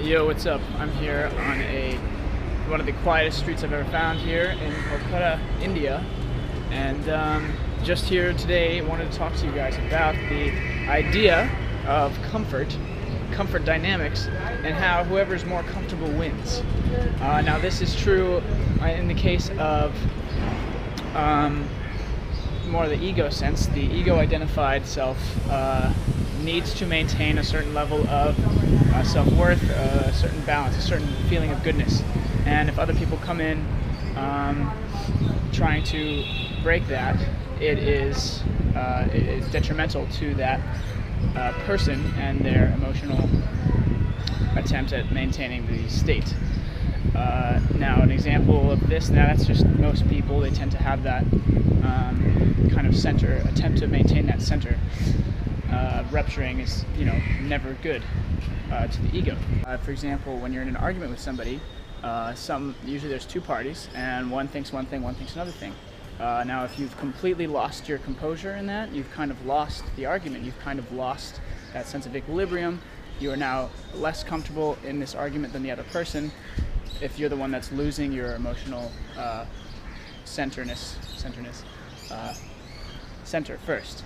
Yo, what's up? I'm here on one of the quietest streets I've ever found here in Kolkata, India, and just here today wanted to talk to you guys about the idea of comfort dynamics, and how whoever's more comfortable wins. Now this is true in the case of more the ego sense. The ego-identified self needs to maintain a certain level of self-worth, a certain balance, a certain feeling of goodness. And if other people come in trying to break that, it is detrimental to that person and their emotional attempt at maintaining the state. Now an example of this, now that's just most people, they tend to have that kind of center, attempt to maintain that center. Rupturing is, never good to the ego. For example, when you're in an argument with somebody, usually there's two parties, and one thinks one thing, one thinks another thing. Now if you've completely lost your composure in that, you've kind of lost the argument, you've kind of lost that sense of equilibrium. You are now less comfortable in this argument than the other person if you're the one that's losing your emotional center first.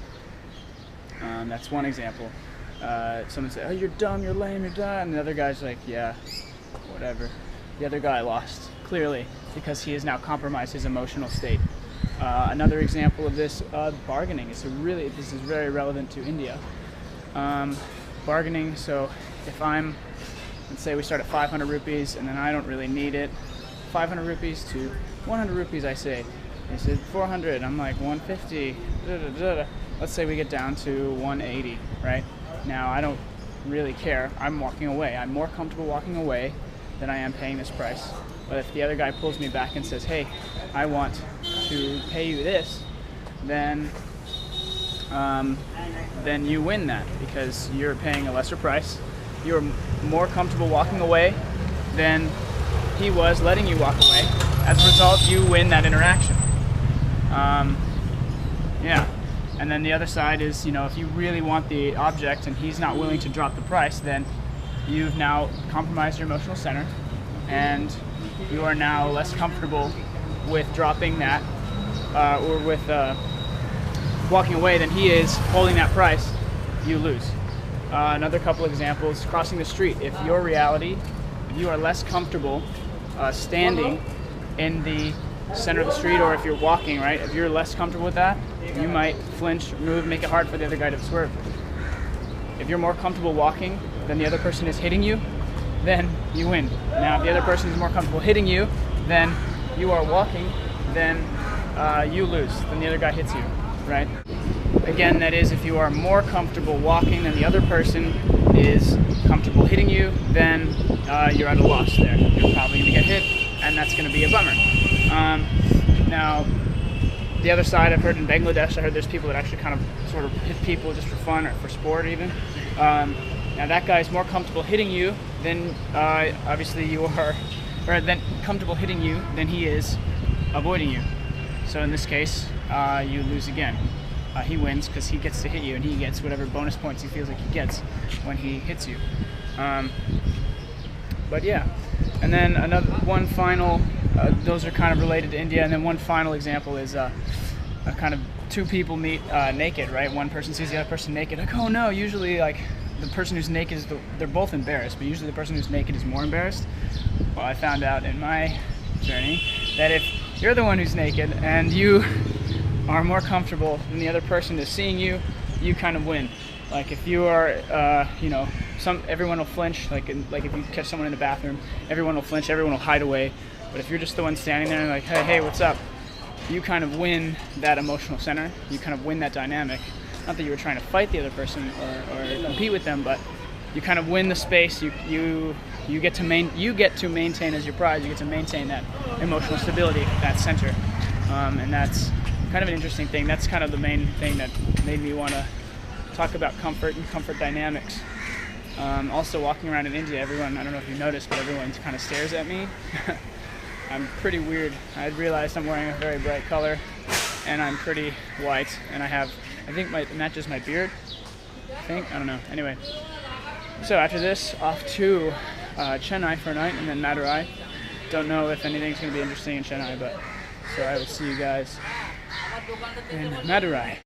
That's one example. Someone said, "Oh, you're dumb, you're lame, you're dumb," and the other guy's like, "Yeah, whatever." The other guy lost, clearly, because he has now compromised his emotional state. Another example of this, bargaining. This is very relevant to India. Bargaining, so if let's say we start at 500 rupees, and then I don't really need it, 500 rupees to 100 rupees, I say. He said 400, I'm like 150, Let's say we get down to 180, right? Now I don't really care, I'm walking away. I'm more comfortable walking away than I am paying this price. But if the other guy pulls me back and says, "Hey, I want to pay you this," then you win that, because you're paying a lesser price. You're more comfortable walking away than he was letting you walk away. As a result, you win that interaction. Yeah. And then the other side is, if you really want the object and he's not willing to drop the price, then you've now compromised your emotional center, and you are now less comfortable with dropping that, or with walking away than he is holding that price. You lose. Another couple examples, crossing the street. If you are less comfortable standing in the center of the street, or if you're walking, right? If you're less comfortable with that, you might flinch, move, make it hard for the other guy to swerve. If you're more comfortable walking than the other person is hitting you, then you win. Now, if the other person is more comfortable hitting you than you are walking, then you lose. Then the other guy hits you, right? Again, that is, if you are more comfortable walking than the other person is comfortable hitting you, then you're at a loss there. You're probably going to get hit, and that's going to be a bummer. Now, the other side, I've heard in Bangladesh, I heard there's people that actually kind of sort of hit people just for fun or for sport even. Now that guy's more comfortable hitting you than obviously you are, or then comfortable hitting you than he is avoiding you. So in this case, you lose again. He wins because he gets to hit you, and he gets whatever bonus points he feels like he gets when he hits you. But yeah, and then one final. Those are kind of related to India, and then one final example is a kind of two people meet naked, right? One person sees the other person naked, like, oh no. Usually, like, the person who's naked they're both embarrassed, but usually the person who's naked is more embarrassed. Well, I found out in my journey that if you're the one who's naked and you are more comfortable than the other person is seeing you, you kind of win. Like if you are, everyone will flinch. Like if you catch someone in the bathroom, everyone will flinch, everyone will hide away. But if you're just the one standing there and like, hey, what's up? You kind of win that emotional center. You kind of win that dynamic. Not that you were trying to fight the other person or compete with them, but you kind of win the space. You get to maintain as your prize. You get to maintain that emotional stability, that center, and that's kind of an interesting thing. That's kind of the main thing that made me want to talk about comfort and comfort dynamics. Also, walking around in India, everyone, I don't know if you noticed, but everyone kind of stares at me. I'm pretty weird. I realized I'm wearing a very bright color, and I'm pretty white, and I think it matches my beard. I don't know. Anyway, so after this, off to Chennai for a night, and then Madurai. Don't know if anything's going to be interesting in Chennai, but so I will see you guys in Madurai.